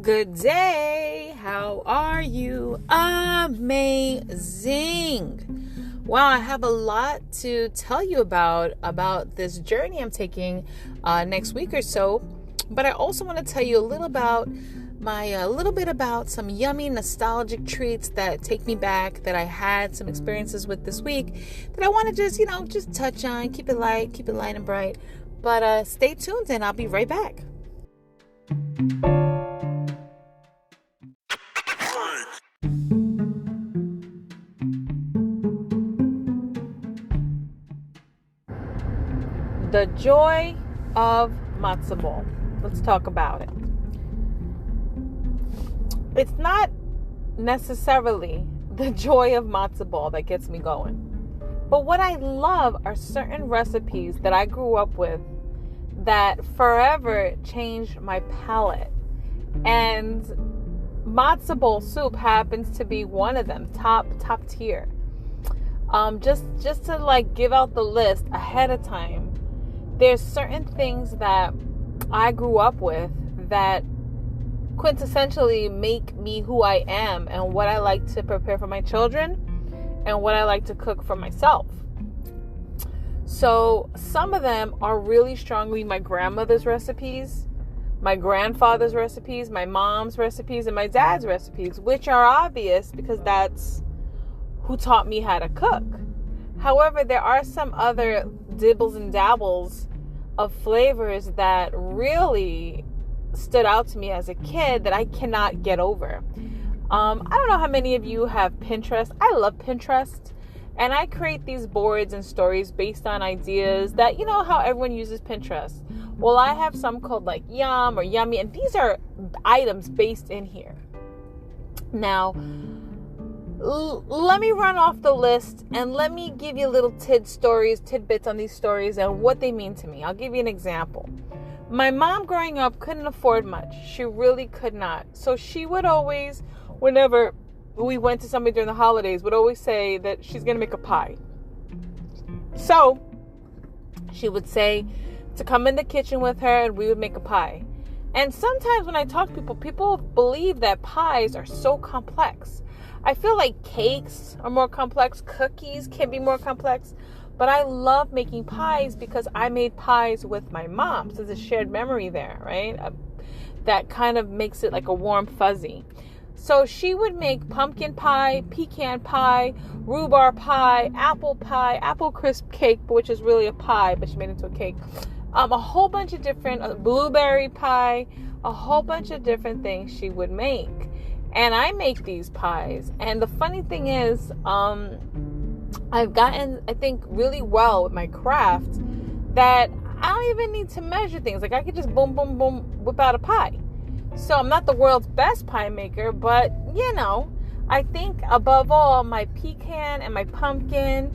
Good day. How are you? Amazing. Well, I have a lot to tell you about this journey I'm taking next week or so. But I also want to tell you a little bit about some yummy nostalgic treats that take me back, that I had some experiences with this week that I want to just touch on, keep it light and bright. But stay tuned and I'll be right back. The joy of matzo ball. Let's talk about it. It's not necessarily the joy of matzo ball that gets me going. But what I love are certain recipes that I grew up with that forever changed my palate. And matzo ball soup happens to be one of them, top tier. Just to give out the list ahead of time. There's certain things that I grew up with that quintessentially make me who I am and what I like to prepare for my children and what I like to cook for myself. So some of them are really strongly my grandmother's recipes, my grandfather's recipes, my mom's recipes, and my dad's recipes, which are obvious because that's who taught me how to cook. However, there are some other dibbles and dabbles of flavors that really stood out to me as a kid that I cannot get over. I don't know how many of you have Pinterest. I love Pinterest. And I create these boards and stories based on ideas that, you know how everyone uses Pinterest. Well, I have some called Yum or Yummy. And these are items based in here. Now, let me run off the list and let me give you little tidbits on these stories and what they mean to me. I'll give you an example. My mom growing up couldn't afford much. She really could not. So she would always, whenever we went to somebody during the holidays, would always say that she's going to make a pie. So she would say to come in the kitchen with her and we would make a pie. And sometimes when I talk to people believe that pies are so complex. I feel like cakes are more complex. Cookies can be more complex. But I love making pies because I made pies with my mom. So there's a shared memory there, right? That kind of makes it like a warm fuzzy. So she would make pumpkin pie, pecan pie, rhubarb pie, apple crisp cake, which is really a pie, but she made it into a cake. A whole bunch of different blueberry pie, a whole bunch of different things she would make. And I make these pies. And the funny thing is, I've gotten, I think, really well with my craft that I don't even need to measure things. I could just boom, boom, boom, whip out a pie. So I'm not the world's best pie maker, but, I think above all, my pecan and my pumpkin,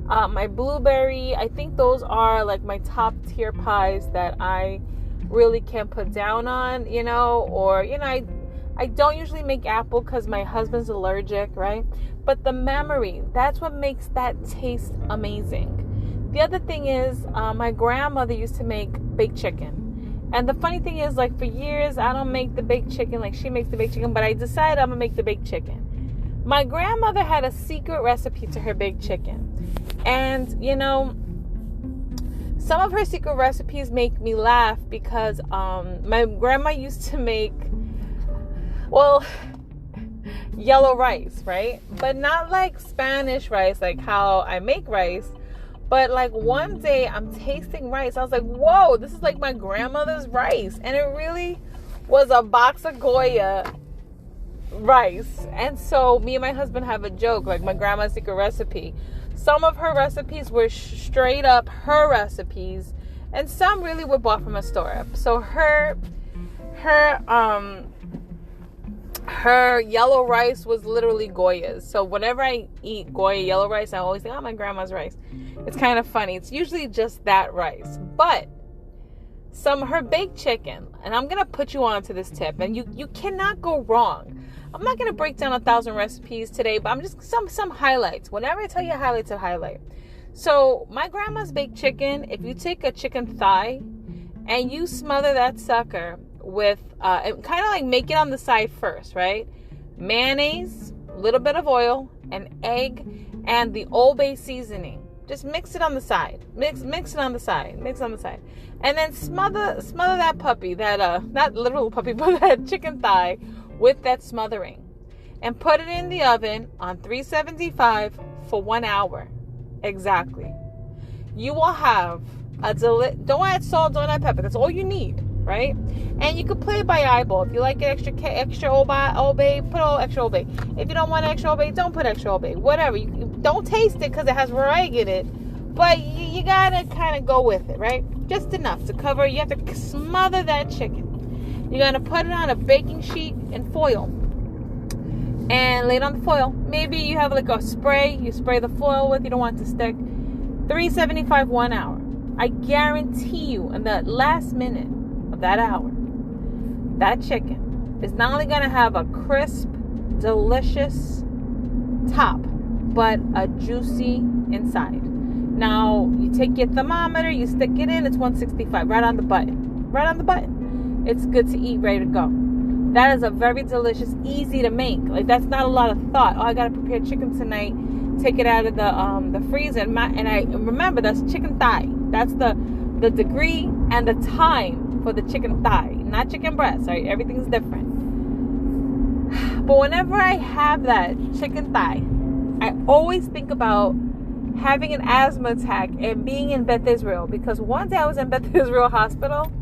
my blueberry, I think those are my top tier pies that I really can put down on, I don't usually make apple because my husband's allergic, right? But the memory, that's what makes that taste amazing. The other thing is, my grandmother used to make baked chicken. And the funny thing is, for years, I don't make the baked chicken like she makes the baked chicken, but I decided I'm going to make the baked chicken. My grandmother had a secret recipe to her baked chicken. And, some of her secret recipes make me laugh because my grandma used to make, yellow rice, right? But not Spanish rice, how I make rice. But one day I'm tasting rice. I was like, whoa, this is my grandmother's rice. And it really was a box of Goya rice. And so me and my husband have a joke, my grandma's secret recipe. Some of her recipes were straight up her recipes. And some really were bought from a store. So her yellow rice was literally Goya's. So whenever I eat Goya yellow rice, I always think, my grandma's rice. It's kind of funny. It's usually just that rice. But her baked chicken, and I'm going to put you on to this tip, and you cannot go wrong. I'm not going to break down 1,000 recipes today, but I'm just some highlights. Whenever I tell you highlights, a highlight. So my grandma's baked chicken, if you take a chicken thigh and you smother that sucker with, kind of like make it on the side first, right? Mayonnaise, a little bit of oil, an egg, and the Old Bay seasoning. Just mix it on the side. Mix it on the side. Mix it on the side. And then smother that puppy, not literal puppy, but that chicken thigh with that smothering. And put it in the oven on 375 for 1 hour. Exactly. You will have don't add salt, don't add pepper. That's all you need, right? And you can play by eyeball. If you like it extra Old Bay, put all extra Old Bay. If you don't want extra Old Bay, don't put extra Old Bay. Whatever. You don't taste it because it has egg in it. But you gotta kind of go with it, right? Just enough to cover. You have to smother that chicken. You're gonna put it on a baking sheet and foil. And lay it on the foil. Maybe you have like a spray. You spray the foil with. You don't want it to stick. 375 1 hour. I guarantee you, in the last minute of that hour, that chicken is not only going to have a crisp, delicious top, but a juicy inside. Now, you take your thermometer, you stick it in, it's 165, right on the button. Right on the button. It's good to eat, ready to go. That is a very delicious, easy to make. Like, that's not a lot of thought. Oh, I got to prepare chicken tonight. Take it out of the freezer. And I remember, that's chicken thigh. That's the degree and the time for the chicken thigh, not chicken breast. Right? Everything's different. But whenever I have that chicken thigh, I always think about having an asthma attack and being in Beth Israel, because one day I was in Beth Israel hospital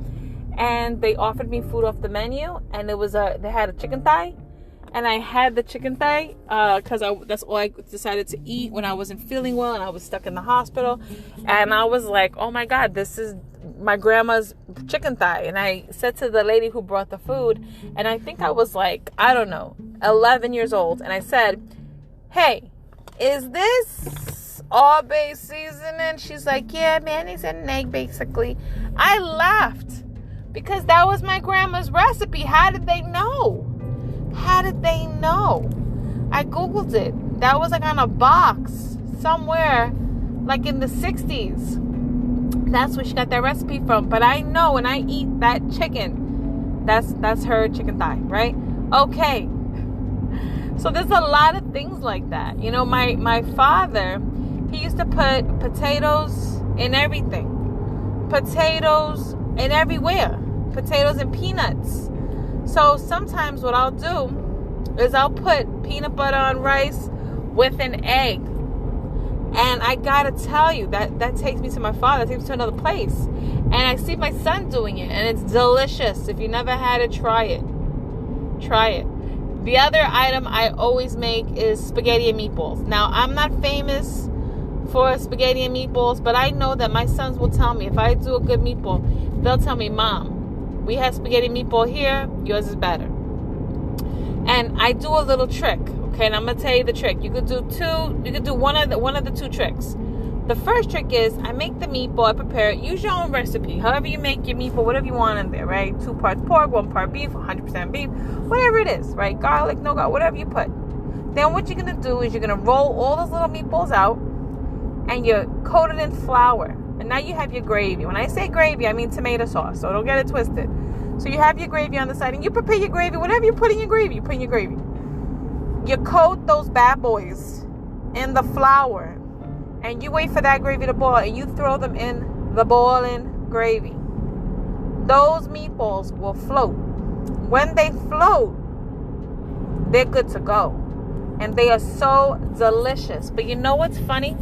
and they offered me food off the menu, and they had a chicken thigh. And I had the chicken thigh because that's all I decided to eat when I wasn't feeling well and I was stuck in the hospital. And I was like, oh my God, this is my grandma's chicken thigh. And I said to the lady who brought the food, and I think I was like, I don't know, 11 years old. And I said, hey, is this All Bay seasoning? She's like, yeah, mayonnaise and an egg, basically. I laughed because that was my grandma's recipe. How did they know? How did they know? I Googled it. That was like on a box somewhere, like in the 60s. That's where she got that recipe from. But I know when I eat that chicken, that's her chicken thigh, right? Okay. So there's a lot of things like that. You know, my father, he used to put potatoes in everything. Potatoes in everywhere. Potatoes and peanuts. So sometimes what I'll do is I'll put peanut butter on rice with an egg. And I gotta tell you, that takes me to my father. That takes me to another place. And I see my son doing it, and it's delicious. If you never had it, try it. Try it. The other item I always make is spaghetti and meatballs. Now, I'm not famous for spaghetti and meatballs, but I know that my sons will tell me, if I do a good meatball, they'll tell me, Mom, we have spaghetti meatball here, yours is better. And I do a little trick, okay? And I'm gonna tell you the trick. You could do one of the two tricks. The first trick is I make the meatball, I prepare it, use your own recipe. However you make your meatball, whatever you want in there, right? 2 parts pork, 1 part beef, 100% beef, whatever it is, right? Garlic, no garlic, whatever you put. Then what you're gonna do is you're gonna roll all those little meatballs out and you coat it in flour. And now you have your gravy. When I say gravy, I mean tomato sauce. So don't get it twisted. So you have your gravy on the side. And you prepare your gravy. Whatever you put in your gravy, you put in your gravy. You coat those bad boys in the flour. And you wait for that gravy to boil. And you throw them in the boiling gravy. Those meatballs will float. When they float, they're good to go. And they are so delicious. But you know what's funny?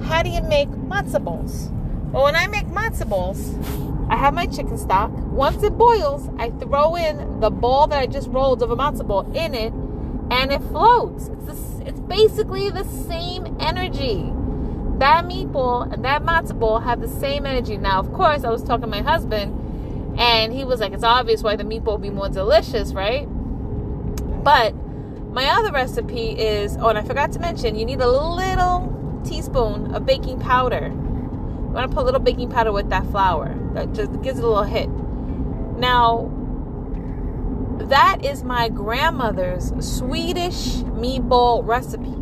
How do you make matzo balls? Well, when I make matzo balls, I have my chicken stock. Once it boils, I throw in the ball that I just rolled of a matzo ball in it, and it floats. It's basically the same energy. That meatball and that matzo ball have the same energy. Now, of course, I was talking to my husband, and he was like, it's obvious why the meatball would be more delicious, right? But my other recipe is, and I forgot to mention, you need a little teaspoon of baking powder. You want to put a little baking powder with that flour. That just gives it a little hit. Now, that is my grandmother's Swedish meatball recipe.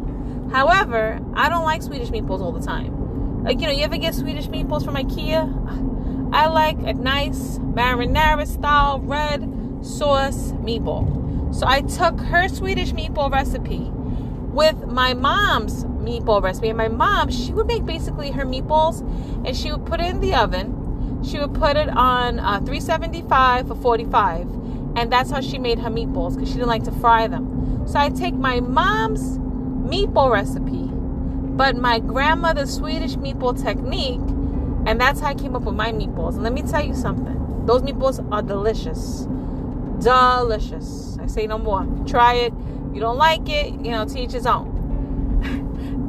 However, I don't like Swedish meatballs all the time. Like, you know, you ever get Swedish meatballs from IKEA? I like a nice marinara style red sauce meatball. So I took her Swedish meatball recipe with my mom's meatball recipe. And my mom, she would make basically her meatballs and she would put it in the oven. She would put it on 375 for 45. And that's how she made her meatballs because she didn't like to fry them. So I take my mom's meatball recipe, but my grandmother's Swedish meatball technique, and that's how I came up with my meatballs. And let me tell you something. Those meatballs are delicious. Delicious. I say no more. Try it. You don't like it, to each his own.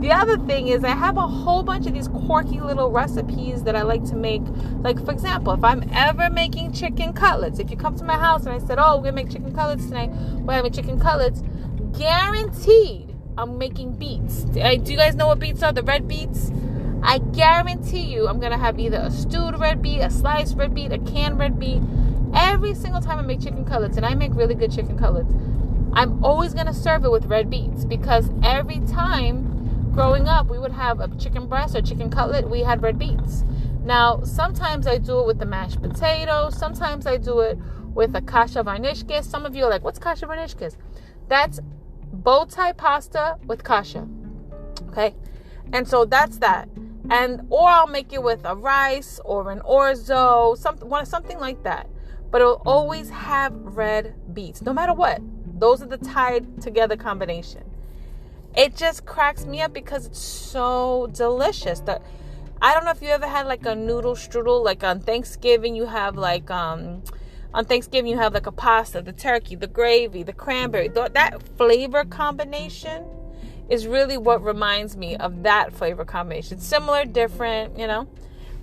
The other thing is I have a whole bunch of these quirky little recipes that I like to make. Like, for example, if I'm ever making chicken cutlets, if you come to my house and I said, oh, we're going to make chicken cutlets tonight, we're having chicken cutlets, guaranteed I'm making beets. Do you guys know what beets are? The red beets? I guarantee you I'm going to have either a stewed red beet, a sliced red beet, a canned red beet. Every single time I make chicken cutlets, and I make really good chicken cutlets, I'm always going to serve it with red beets because every time growing up we would have a chicken breast or chicken cutlet, we had red beets. Now, sometimes I do it with the mashed potatoes. Sometimes I do it with a kasha varnishkis. Some of you are like, what's kasha varnishkis? That's bow tie pasta with kasha. Okay? And so that's that. Or I'll make it with a rice or an orzo, something like that. But it'll always have red beets, no matter what. Those are the tied together combination. It just cracks me up because it's so delicious. I don't know if you ever had like a noodle strudel, like on Thanksgiving you have like a pasta, the turkey, the gravy, the cranberry. That flavor combination is really what reminds me of that flavor combination. Similar, different,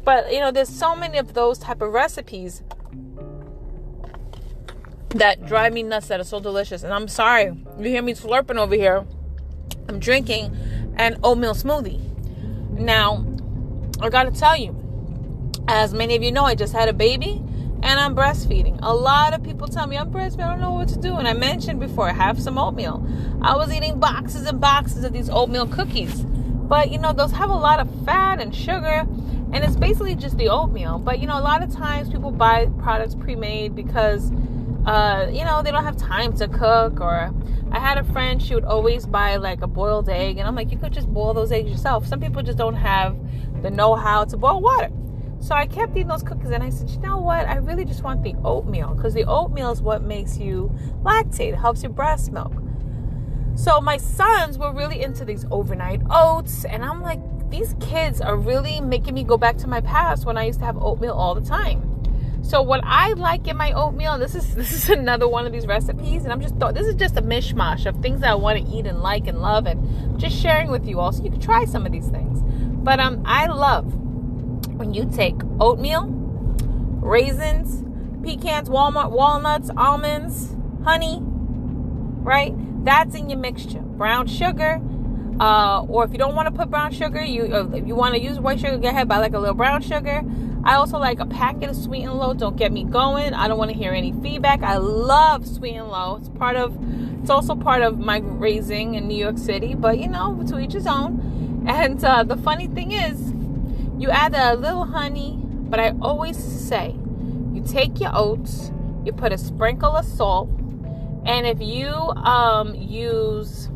But, there's so many of those type of recipes that drive me nuts that are so delicious. And I'm sorry, you hear me slurping over here. I'm drinking an oatmeal smoothie. Now, I gotta tell you, as many of you know, I just had a baby and I'm breastfeeding. A lot of people tell me I'm breastfeeding, I don't know what to do. And I mentioned before, have some oatmeal. I was eating boxes and boxes of these oatmeal cookies. But, those have a lot of fat and sugar. And it's basically just the oatmeal. But, a lot of times people buy products pre-made because they don't have time to cook. Or I had a friend, she would always buy like a boiled egg, and I'm like, you could just boil those eggs yourself. Some people just don't have the know-how to boil water. So I kept eating those cookies, and I said, you know what, I really just want the oatmeal, because the oatmeal is what makes you lactate. It helps your breast milk. So my sons were really into these overnight oats, and I'm like, these kids are really making me go back to my past when I used to have oatmeal all the time. So what I like in my oatmeal, this is another one of these recipes, and this is just a mishmash of things that I want to eat and like and love, and just sharing with you all so you can try some of these things. But I love when you take oatmeal, raisins, pecans, walnuts, almonds, honey, right? That's in your mixture. Brown sugar, or if you don't want to put brown sugar, if you want to use white sugar, go ahead, buy like a little brown sugar. I also like a packet of Sweet and Low. Don't get me going. I don't want to hear any feedback. I love Sweet and Low. It's also part of my raising in New York City, but to each his own. And the funny thing is, you add a little honey, but I always say, you take your oats, you put a sprinkle of salt, and if you use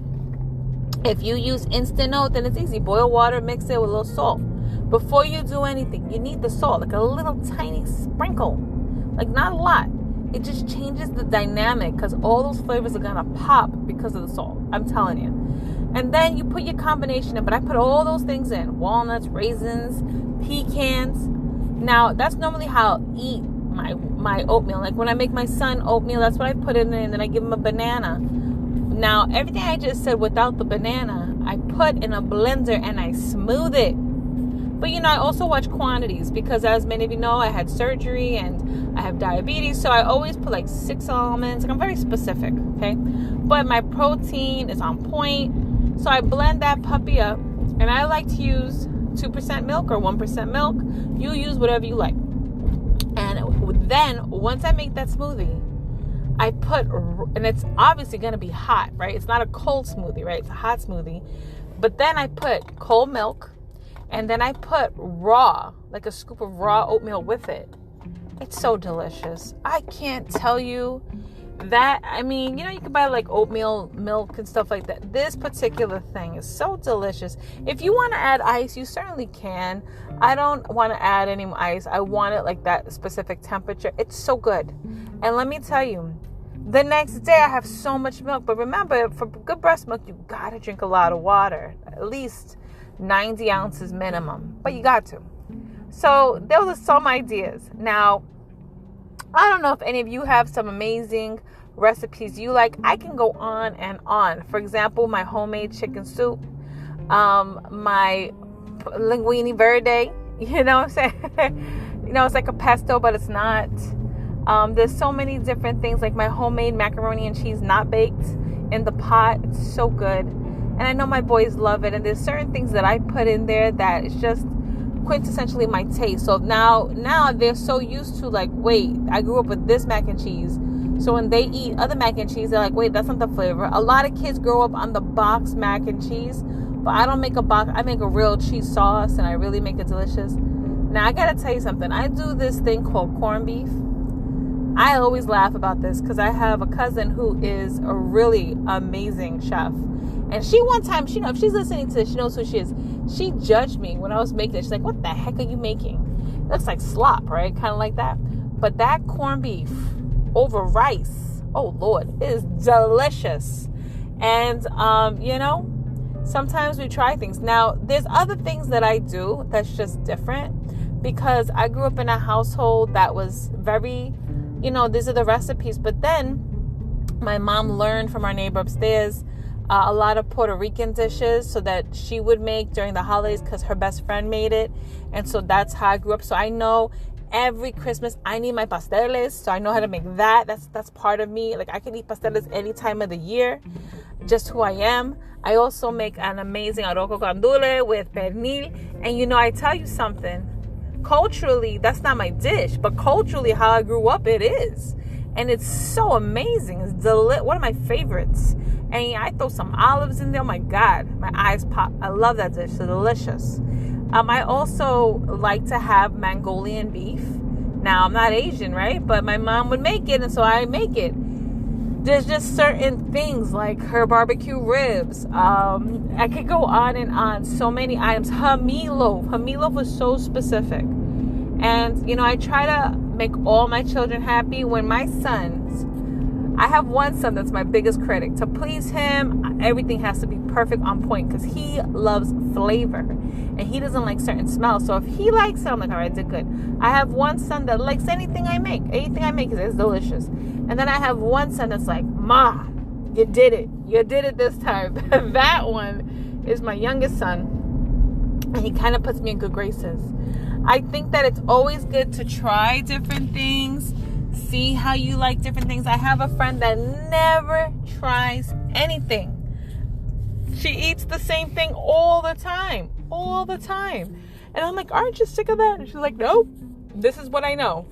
instant oat, then it's easy. Boil water, mix it with a little salt. Before you do anything, you need the salt, like a little tiny sprinkle, like not a lot. It just changes the dynamic because all those flavors are gonna pop because of the salt. I'm telling you. And then you put your combination in, but I put all those things in: walnuts, raisins, pecans. Now that's normally how I'll eat my oatmeal. Like when I make my son oatmeal, that's what I put in there, and then I give him a banana. Now everything I just said without the banana, I put in a blender and I smooth it. But I also watch quantities because, as many of you know, I had surgery and I have diabetes. So I always put like 6 almonds. Like, I'm very specific, okay? But my protein is on point. So I blend that puppy up. And I like to use 2% milk or 1% milk. You use whatever you like. And then once I make that smoothie, I put, and it's obviously going to be hot, right? It's not a cold smoothie, right? It's a hot smoothie. But then I put cold milk. And then I put raw, like a scoop of raw oatmeal with it. It's so delicious. I can't tell you that. I mean, you can buy like oatmeal milk and stuff like that. This particular thing is so delicious. If you want to add ice, you certainly can. I don't want to add any ice. I want it like that specific temperature. It's so good. And let me tell you, the next day I have so much milk. But remember, for good breast milk, you got to drink a lot of water. At least 90 ounces minimum. But you got to. So those are some ideas. Now, I don't know if any of you have some amazing recipes you like. I can go on and on. For example, my homemade chicken soup, my linguine verde, you know what I'm saying? It's like a pesto, but it's not. There's so many different things, like my homemade macaroni and cheese not baked in the pot. It's so good. And I know my boys love it. And there's certain things that I put in there that it's just quintessentially my taste. So now they're so used to, like, wait, I grew up with this mac and cheese. So when they eat other mac and cheese, they're like, wait, that's not the flavor. A lot of kids grow up on the box mac and cheese, but I don't make a box. I make a real cheese sauce, and I really make it delicious. Now, I gotta tell you something. I do this thing called corned beef. I always laugh about this because I have a cousin who is a really amazing chef. And she one time, if she's listening to this, she knows who she is. She judged me when I was making it. She's like, what the heck are you making? It looks like slop, right? Kind of like that. But that corned beef over rice, oh Lord, it is delicious. And, sometimes we try things. Now, there's other things that I do that's just different because I grew up in a household that was very, these are the recipes. But then my mom learned from our neighbor upstairs a lot of Puerto Rican dishes so that she would make during the holidays because her best friend made it. And so that's how I grew up. So I know every Christmas I need my pasteles. So I know how to make that. That's part of me. Like, I can eat pasteles any time of the year. Just who I am. I also make an amazing arroz con gandules with pernil. And I tell you something. Culturally, that's not my dish. But culturally, how I grew up, it is. And it's so amazing. It's one of my favorites. And I throw some olives in there. Oh my God, my eyes pop. I love that dish. It's delicious. I also like to have Mongolian beef. Now, I'm not Asian, right? But my mom would make it, and so I make it. There's just certain things like her barbecue ribs. I could go on and on. So many items. Her meatloaf. Her meatloaf was so specific. And, I try to make all my children happy. When my sons, I have one son that's my biggest critic. To please him, everything has to be perfect, on point, because he loves flavor and he doesn't like certain smells. So if he likes it, I'm like, all right, did good. I have one son that likes anything I make. Anything I make is delicious. And then I have one son that's like, Ma, you did it. You did it this time. That one is my youngest son, and he kind of puts me in good graces. I think that it's always good to try different things. See how you like different things. I have a friend that never tries anything. She eats the same thing all the time. And I'm like, aren't you sick of that? And she's like, nope, this is what I know.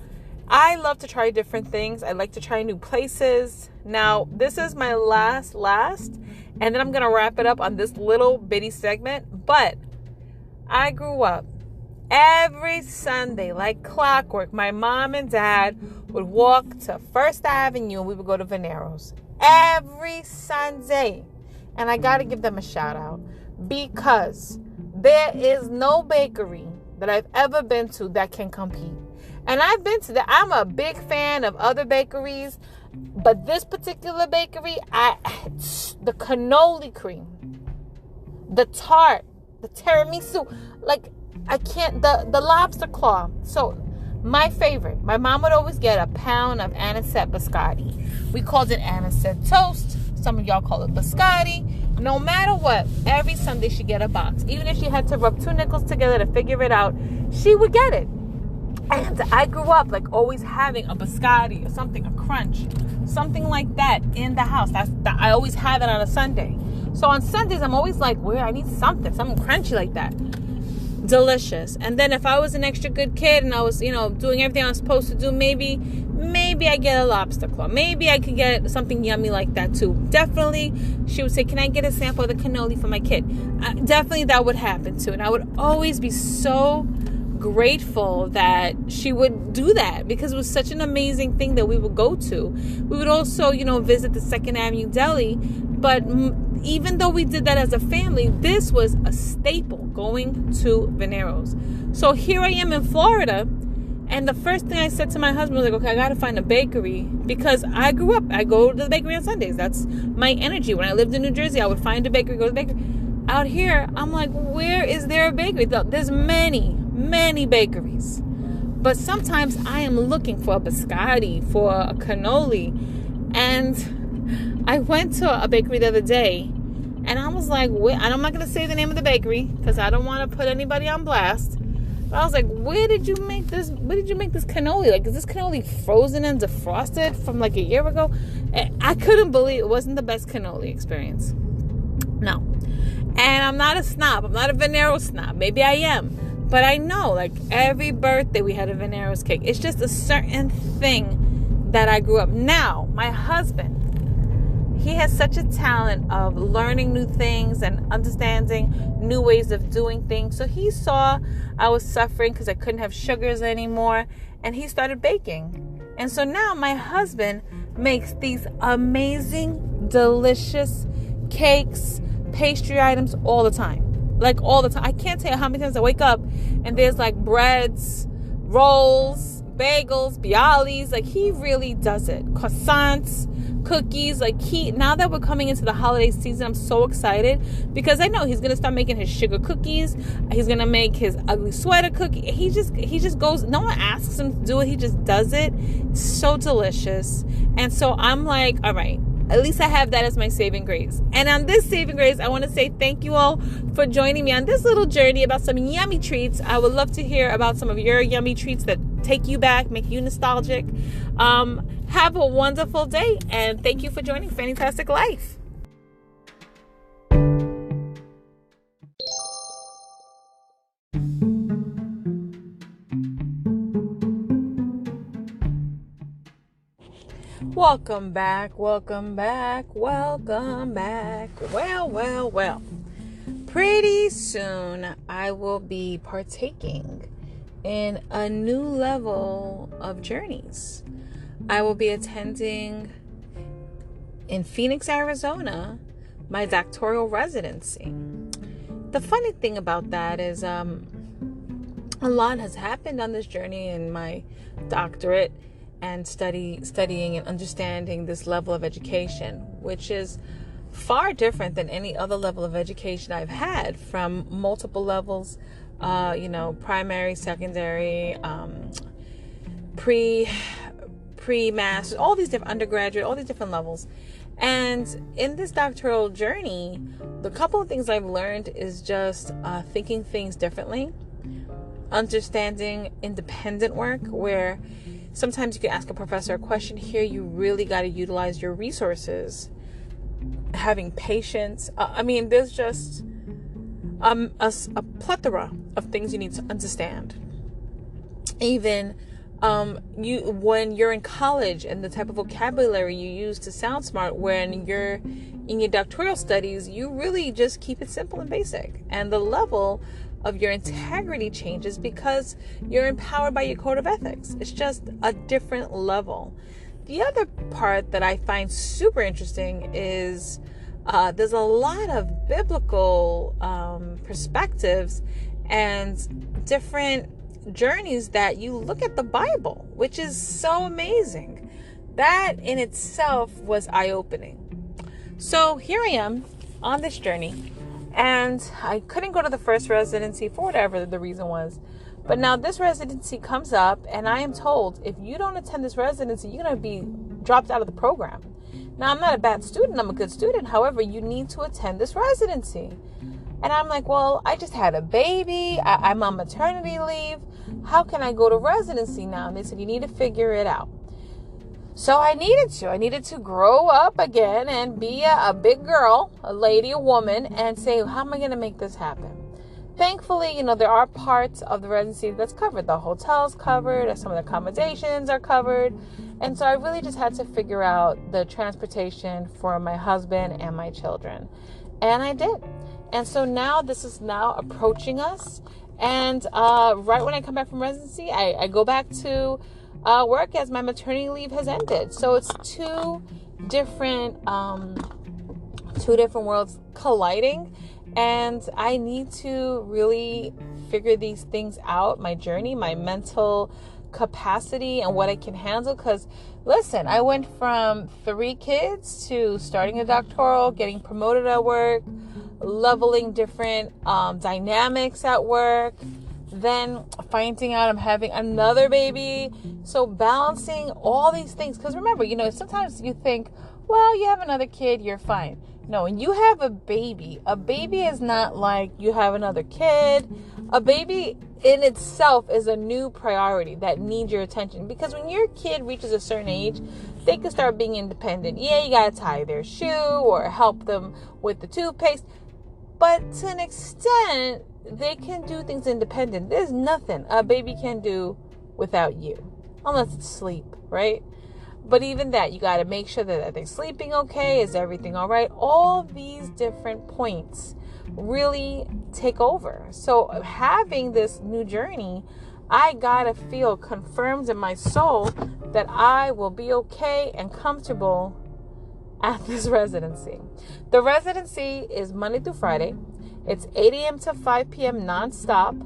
I love to try different things. I like to try new places. Now, this is my last, and then I'm going to wrap it up on this little bitty segment. But I grew up every Sunday, like clockwork. My mom and dad would walk to First Avenue and we would go to Venero's every Sunday. And I got to give them a shout out because there is no bakery that I've ever been to that can compete. And I've been to that. I'm a big fan of other bakeries, but this particular bakery, the cannoli cream, the tart, the tiramisu, like I can't, the lobster claw. So my favorite, my mom would always get a pound of anisette biscotti. We called it anisette toast. Some of y'all call it biscotti. No matter what, every Sunday she'd get a box. Even if she had to rub 2 nickels together to figure it out, she would get it. And I grew up like always having a biscotti or something, a crunch, something like that in the house. I always have it on a Sunday. So on Sundays, I'm always like, I need something crunchy like that. Delicious. And then if I was an extra good kid and I was, doing everything I was supposed to do, maybe maybe I get a lobster claw. Maybe I could get something yummy like that too. Definitely, she would say, can I get a sample of the cannoli for my kid? Definitely that would happen too. And I would always be so grateful that she would do that, because it was such an amazing thing that we would go to. We would also, visit the Second Avenue Deli. But even though we did that as a family, this was a staple, going to Venero's. So here I am in Florida, and the first thing I said to my husband was like, okay, I got to find a bakery, because I grew up, I go to the bakery on Sundays. That's my energy. When I lived in New Jersey, I would find a bakery, go to the bakery. Out here, I'm like, where is there a bakery? There's many bakeries. But sometimes I am looking for a biscotti, for a cannoli. And I went to a bakery the other day, and I was like, and I'm not going to say the name of the bakery because I don't want to put anybody on blast. But I was like, where did you make this cannoli? Like, is this cannoli frozen and defrosted from like a year ago? I couldn't believe it wasn't the best cannoli experience. No. And I'm not a snob. I'm not a Venero snob. Maybe I am. But I know, like, every birthday we had a Venero's cake. It's just a certain thing that I grew up. Now, my husband, he has such a talent of learning new things and understanding new ways of doing things. So he saw I was suffering because I couldn't have sugars anymore, and he started baking. And so now my husband makes these amazing, delicious cakes, pastry items all the time. Like, all the time. I can't tell you how many times I wake up and there's like breads, rolls, bagels, bialys. Like, he really does it. Croissants, cookies. Like, now that we're coming into the holiday season, I'm so excited because I know he's going to start making his sugar cookies. He's going to make his ugly sweater cookie. He just goes, no one asks him to do it. He just does it. It's so delicious. And so I'm like, all right, at least I have that as my saving grace. And on this saving grace, I want to say thank you all for joining me on this little journey about some yummy treats. I would love to hear about some of your yummy treats that take you back, make you nostalgic. Have a wonderful day, and thank you for joining Fantastic Life. Welcome back. Well. Pretty soon I will be partaking in a new level of journeys. I will be attending in Phoenix, Arizona, my doctoral residency. The funny thing about that is a lot has happened on this journey in my doctorate and studying and understanding this level of education, which is far different than any other level of education I've had, from multiple levels, primary, secondary, pre-master's, all these different undergraduate, all these different levels. And in this doctoral journey, the couple of things I've learned is just thinking things differently, understanding independent work, where sometimes you can ask a professor a question. Here, you really got to utilize your resources. Having patience. There's just a plethora of things you need to understand. Even when you're in college, and the type of vocabulary you use to sound smart, when you're in your doctoral studies, you really just keep it simple and basic. And the level of your integrity changes because you're empowered by your code of ethics. It's just a different level. The other part that I find super interesting is there's a lot of biblical perspectives and different journeys that you look at the Bible, which is so amazing. That in itself was eye-opening. So here I am on this journey, and I couldn't go to the first residency for whatever the reason was. But now this residency comes up, and I am told, if you don't attend this residency, you're going to be dropped out of the program. Now, I'm not a bad student. I'm a good student. However, you need to attend this residency. And I'm like, well, I just had a baby. I'm on maternity leave. How can I go to residency now? And they said, you need to figure it out. So I needed to grow up again and be a big girl, a lady, a woman, and say, how am I going to make this happen? Thankfully, there are parts of the residency that's covered. The hotel's covered, some of the accommodations are covered. And so I really just had to figure out the transportation for my husband and my children. And I did. And so now this is now approaching us. And right when I come back from residency, I go back to work as my maternity leave has ended. So it's two different worlds colliding. And I need to really figure these things out, my journey, my mental capacity, and what I can handle. Because, listen, I went from 3 kids to starting a doctoral, getting promoted at work, leveling different dynamics at work, then finding out I'm having another baby. So balancing all these things. Because remember, sometimes you think, well, you have another kid, you're fine. No, when you have a baby is not like you have another kid. A baby in itself is a new priority that needs your attention. Because when your kid reaches a certain age, they can start being independent. Yeah, you got to tie their shoe or help them with the toothpaste. But to an extent, they can do things independent. There's nothing a baby can do without you. Unless it's sleep, right? But even that, you got to make sure that they're sleeping okay. Is everything all right? All these different points really take over. So having this new journey, I got to feel confirmed in my soul that I will be okay and comfortable at this residency. The residency is Monday through Friday. It's 8 a.m. to 5 p.m. nonstop.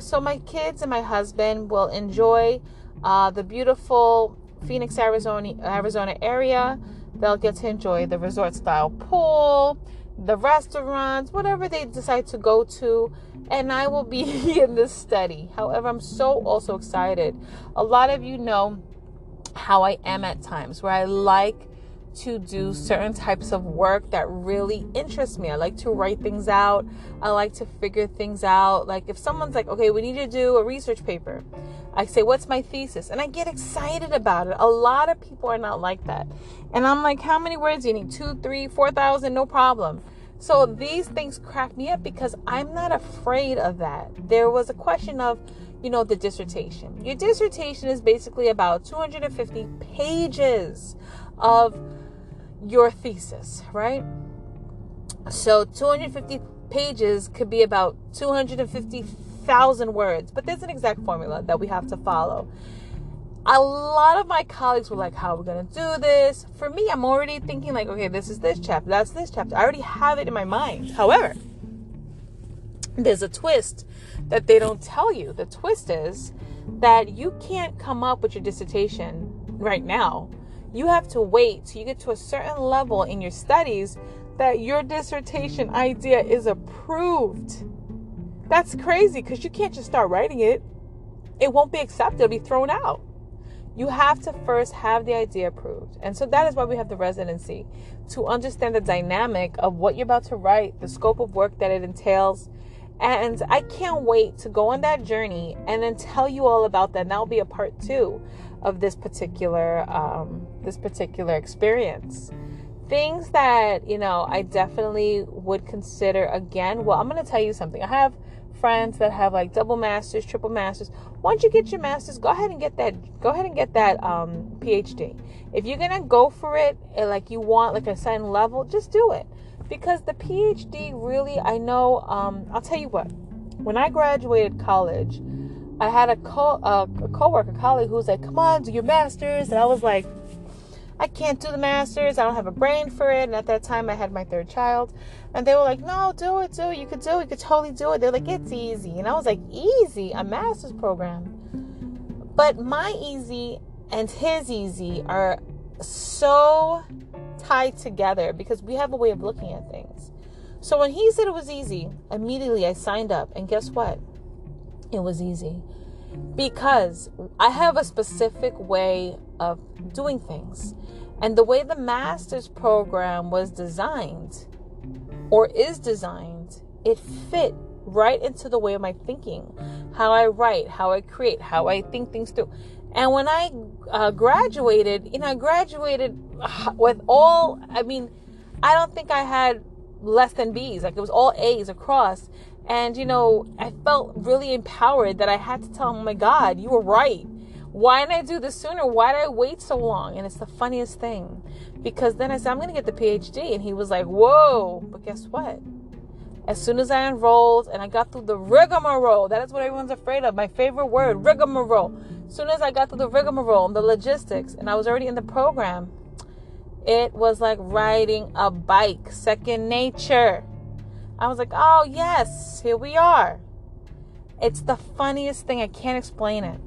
So my kids and my husband will enjoy the beautiful Phoenix, Arizona area. They'll get to enjoy the resort-style pool, the restaurants, whatever they decide to go to, and I will be in this study. However, I'm so also excited. A lot of you know how I am at times, where I like to do certain types of work that really interest me. I like to write things out. I like to figure things out. Like if someone's like, okay, we need you to do a research paper, I say, what's my thesis? And I get excited about it. A lot of people are not like that. And I'm like, how many words do you need? 2, 3, 4,000? No problem. So these things crack me up because I'm not afraid of that. There was a question of, the dissertation. Your dissertation is basically about 250 pages of your thesis, right? So 250 pages could be about 250,000 words, but there's an exact formula that we have to follow. A lot of my colleagues were like, how are we going to do this? For me, I'm already thinking like, okay, this is this chapter, that's this chapter. I already have it in my mind. However, there's a twist that they don't tell you. The twist is that you can't come up with your dissertation right now. You have to wait till you get to a certain level in your studies that your dissertation idea is approved. That's crazy because you can't just start writing it. It won't be accepted. It'll be thrown out. You have to first have the idea approved. And so that is why we have the residency, to understand the dynamic of what you're about to write, the scope of work that it entails. And I can't wait to go on that journey and then tell you all about that. And that'll be a part 2 of this particular experience. Things that, I definitely would consider again. Well, I'm going to tell you something. I have friends that have like double masters, triple masters. Once you get your masters, go ahead and get that PhD. If you're going to go for it, like you want like a certain level, just do it. Because the PhD really, I know, I'll tell you what, when I graduated college, I had a coworker, colleague who was like, come on, do your master's. And I was like, I can't do the master's. I don't have a brain for it. And at that time, I had my 3rd child. And they were like, no, do it. You could do it. You could totally do it. They're like, it's easy. And I was like, easy? A master's program? But my easy and his easy are so tied together because we have a way of looking at things. So when he said it was easy, immediately I signed up. And guess what? It was easy because I have a specific way of doing things. And the way the master's program was designed or is designed, it fit right into the way of my thinking, how I write, how I create, how I think things through. And when I graduated, I graduated with all, I don't think I had less than B's. Like it was all A's across. And, I felt really empowered that I had to tell him, oh my God, you were right. Why didn't I do this sooner? Why did I wait so long? And it's the funniest thing, because then I said, I'm going to get the PhD. And he was like, whoa, but guess what? As soon as I enrolled and I got through the rigmarole, that is what everyone's afraid of. My favorite word, rigmarole. As soon as I got through the rigmarole and the logistics, and I was already in the program, it was like riding a bike, second nature. I was like, oh yes, here we are. It's the funniest thing. I can't explain it.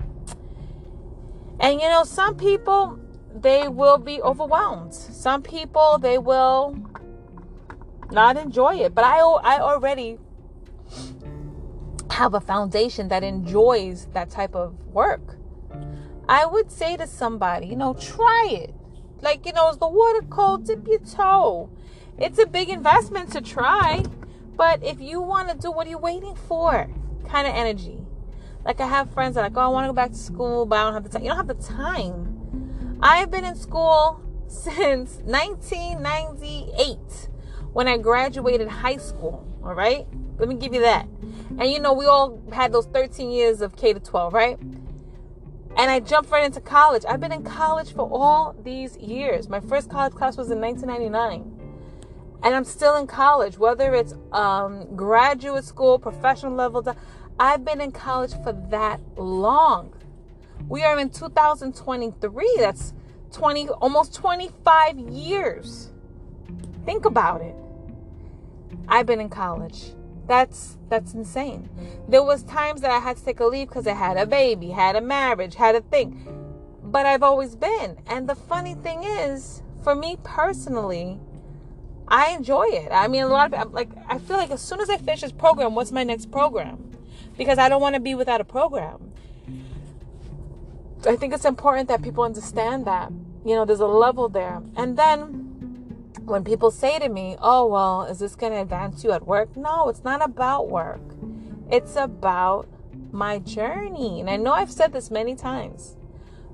And some people, they will be overwhelmed. Some people, they will not enjoy it. But I already have a foundation that enjoys that type of work. I would say to somebody, try it. Like, is the water cold? Dip your toe. It's a big investment to try. But if you want to do, what are you waiting for? Kind of energy. Like, I have friends that are like, oh, I want to go back to school, but I don't have the time. You don't have the time. I've been in school since 1998 when I graduated high school. All right? Let me give you that. And, we all had those 13 years of K to 12, right? And I jumped right into college. I've been in college for all these years. My first college class was in 1999. And I'm still in college, whether it's graduate school, professional level. I've been in college for that long. We are in 2023. That's almost 25 years. Think about it. I've been in college. That's insane. There was times that I had to take a leave because I had a baby, had a marriage, had a thing. But I've always been. And the funny thing is, for me personally, I enjoy it. I mean, a lot of people, I feel like as soon as I finish this program, what's my next program? Because I don't want to be without a program. I think it's important that people understand that, there's a level there. And then when people say to me, oh, well, is this going to advance you at work? No, it's not about work. It's about my journey. And I know I've said this many times.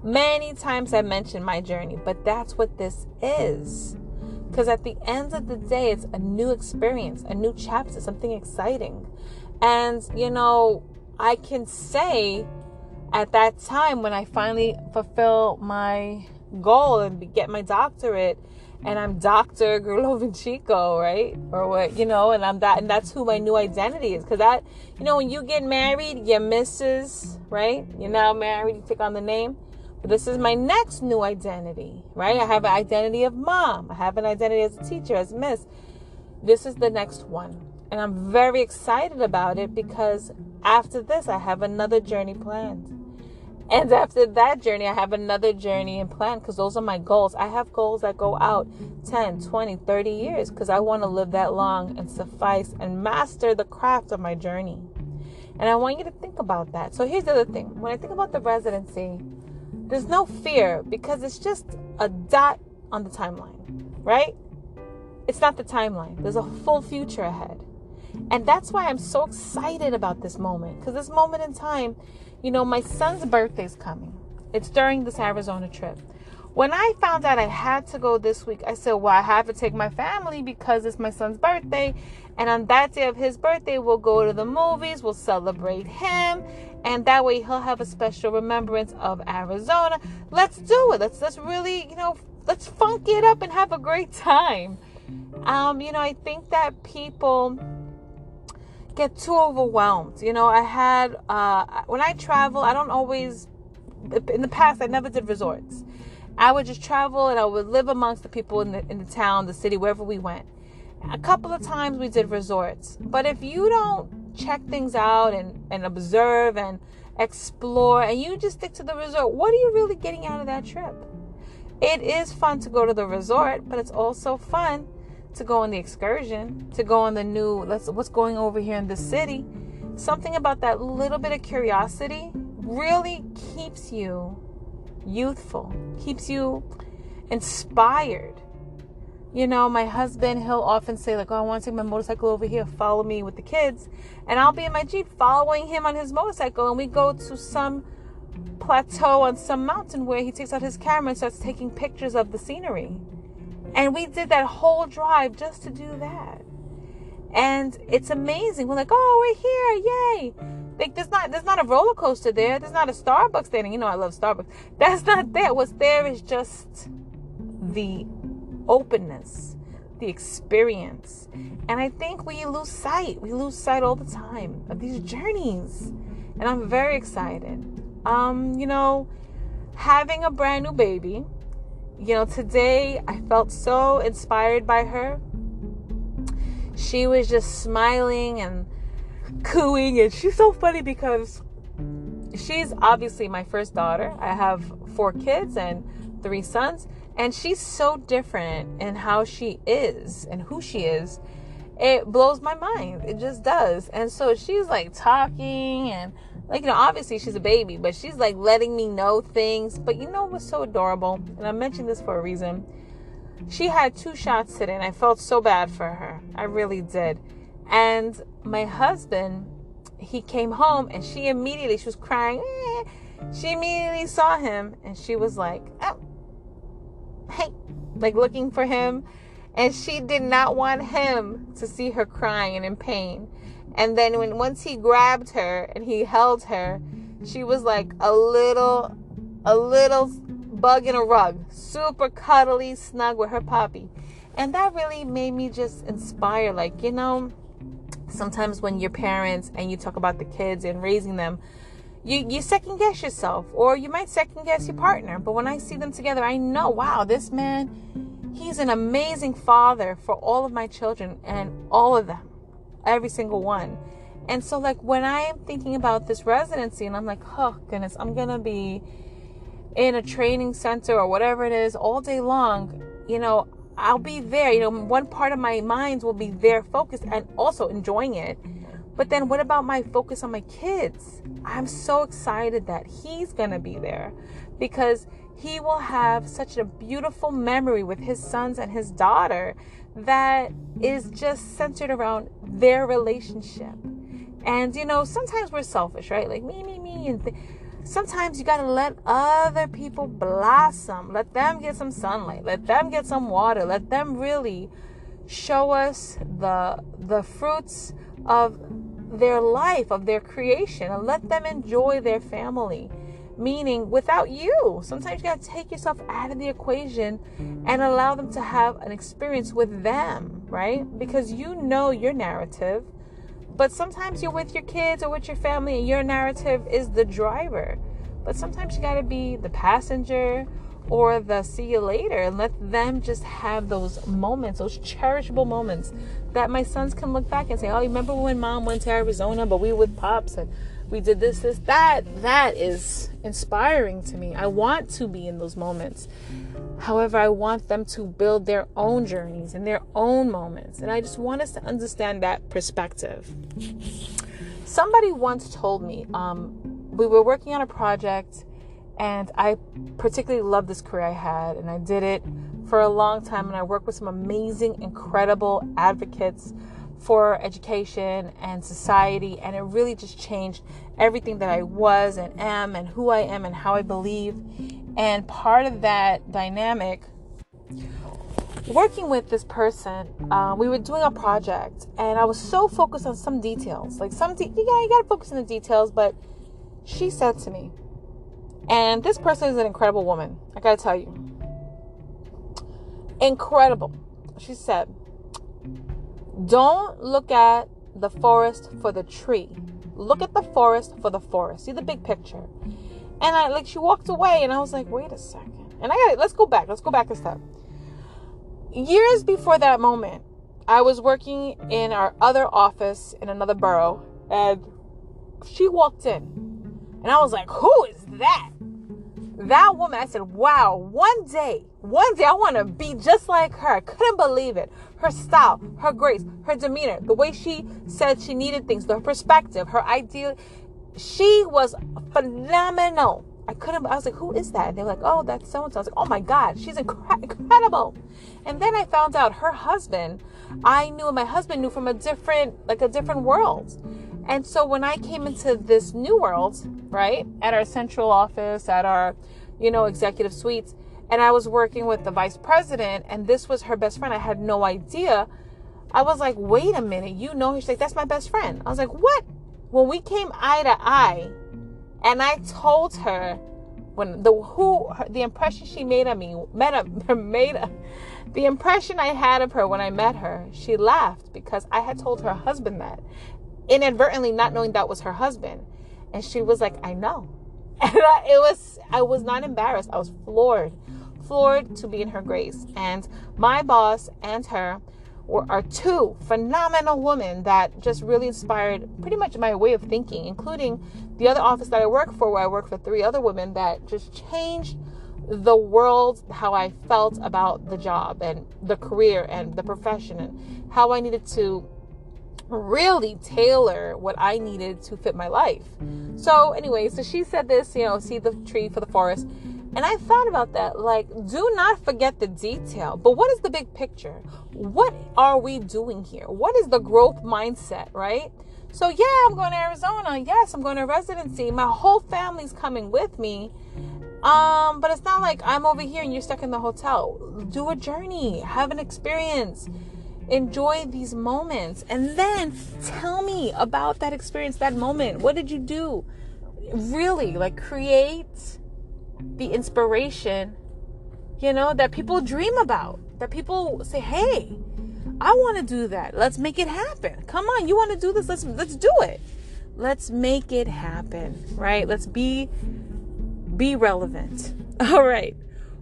Many times I mentioned my journey, but that's what this is. Because at the end of the day, it's a new experience, a new chapter, something exciting. And, I can say at that time when I finally fulfill my goal and get my doctorate, and I'm Dr. Gerlovinchico, right? Or what, and I'm that, and that's who my new identity is. Because that, when you get married, you're Mrs., right? You're now married, you take on the name. But this is my next new identity, right? I have an identity of mom. I have an identity as a teacher, as Miss. This is the next one. And I'm very excited about it because after this, I have another journey planned. And after that journey, I have another journey in plan because those are my goals. I have goals that go out 10, 20, 30 years because I want to live that long and suffice and master the craft of my journey. And I want you to think about that. So here's the other thing. When I think about the residency, there's no fear because it's just a dot on the timeline, right? It's not the timeline. There's a full future ahead. And that's why I'm so excited about this moment. Because this moment in time, my son's birthday's coming. It's during this Arizona trip. When I found out I had to go this week, I said, well, I have to take my family because it's my son's birthday. And on that day of his birthday, we'll go to the movies. We'll celebrate him. And that way he'll have a special remembrance of Arizona. Let's do it. Let's really, let's funk it up and have a great time. I think that people get too overwhelmed. I had, when I travel, I don't always, in the past, I never did resorts. I would just travel and I would live amongst the people in the town, the city, wherever we went. A couple of times we did resorts. But if you don't check things out and observe and explore and you just stick to the resort, what are you really getting out of that trip? It is fun to go to the resort, but it's also fun to go on the excursion, to go on the new, what's going over here in the city. Something about that little bit of curiosity really keeps you youthful, keeps you inspired. My husband, he'll often say like, oh, I want to take my motorcycle over here, follow me with the kids. And I'll be in my Jeep following him on his motorcycle. And we go to some plateau on some mountain where he takes out his camera and starts taking pictures of the scenery. And we did that whole drive just to do that. And it's amazing. We're like, oh, we're here. Yay. Like, there's not a roller coaster there. There's not a Starbucks there. And you know I love Starbucks. That's not there. What's there is just the openness, the experience. And I think we lose sight. We lose sight all the time of these journeys. And I'm very excited. Having a brand new baby, today I felt so inspired by her. She was just smiling and cooing, and she's so funny because she's obviously my first daughter. I have 4 kids and 3 sons, and she's so different in how she is and who she is. It blows my mind. It just does. And so she's like talking and obviously she's a baby, but she's like letting me know things. But it was so adorable. And I mentioned this for a reason. She had 2 shots today, and I felt so bad for her. I really did. And my husband, he came home, and she was crying. She immediately saw him, and she was like, oh, hey, like looking for him. And she did not want him to see her crying and in pain. And then once he grabbed her and he held her, she was like a little bug in a rug, super cuddly, snug with her puppy. And that really made me just inspire. Sometimes when you're parents and you talk about the kids and raising them, you second guess yourself, or you might second guess your partner. But when I see them together, I know, wow, this man, he's an amazing father for all of my children, and all of them, every single one. And so when I am thinking about this residency, and I'm like, oh goodness, I'm going to be in a training center or whatever it is all day long, I'll be there. One part of my mind will be there focused and also enjoying it. But then what about my focus on my kids? I'm so excited that he's going to be there, because he will have such a beautiful memory with his sons and his daughter that is just centered around their relationship. And, sometimes we're selfish, right? Like me. And sometimes you got to let other people blossom. Let them get some sunlight. Let them get some water. Let them really show us the fruits of their life, of their creation, and let them enjoy their family. Meaning, without you, sometimes you got to take yourself out of the equation and allow them to have an experience with them, right? Because your narrative, but sometimes you're with your kids or with your family and your narrative is the driver. But sometimes you got to be the passenger or the see you later, and let them just have those moments, those cherishable moments that my sons can look back and say, oh, you remember when mom went to Arizona, but we were with pops and we did this. That is inspiring to me. I want to be in those moments. However, I want them to build their own journeys and their own moments. And I just want us to understand that perspective. Somebody once told me, we were working on a project, and I particularly loved this career I had, and I did it for a long time, and I worked with some amazing, incredible advocates for education and society, and it really just changed everything that I was and am and who I am and how I believe. And part of that dynamic, working with this person, we were doing a project, and I was so focused on some details, you gotta focus on the details. But she said to me, and this person is an incredible woman, I gotta tell you, incredible. She said, don't look at the forest for the tree. Look at the forest for the forest. See the big picture. And she walked away, and I was like, wait a second. And let's go back a step. Years before that moment, I was working in our other office in another borough, and she walked in. And I was like, who is that? That woman. I said, wow, one day I want to be just like her. I couldn't believe it. Her style, her grace, her demeanor, the way she said she needed things, her perspective, her ideal. She was phenomenal. I was like, who is that? And they were like, oh, that's so-and-so. I was like, oh my God, she's incredible. And then I found out her husband, I knew, and my husband knew from a different world. And so when I came into this new world, right, at our central office, at our, executive suites, and I was working with the vice president, and this was her best friend, I had no idea. I was like, wait a minute, you know her? She's like, that's my best friend. I was like, what? When we came eye to eye, and I told her the impression she made of me, the impression I had of her when I met her, she laughed because I had told her husband that, inadvertently, not knowing that was her husband. And she was like, I know. And I was not embarrassed. I was floored to be in her grace. And my boss and her are two phenomenal women that just really inspired pretty much my way of thinking, including the other office that I work for, where I work for 3 other women that just changed the world, how I felt about the job and the career and the profession, and how I needed to really tailor what I needed to fit my life. So anyway, so she said this, see the tree for the forest. And I thought about that, like, do not forget the detail. But what is the big picture? What are we doing here? What is the growth mindset, right? So yeah, I'm going to Arizona. Yes, I'm going to residency. My whole family's coming with me. But it's not like I'm over here and you're stuck in the hotel. Do a journey, have an experience, enjoy these moments, and then tell me about that experience, that moment. What did you do? Really, like, create the inspiration, that people dream about, that people say, hey, I want to do that. Let's make it happen. Come on, you want to do this? Let's do it. Let's make it happen, right? Let's be relevant. All right.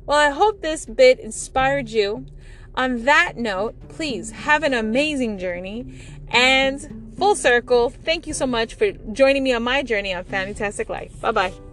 Well, I hope this bit inspired you. On that note, please have an amazing journey, and full circle, thank you so much for joining me on my journey on Fantastic Life. Bye-bye.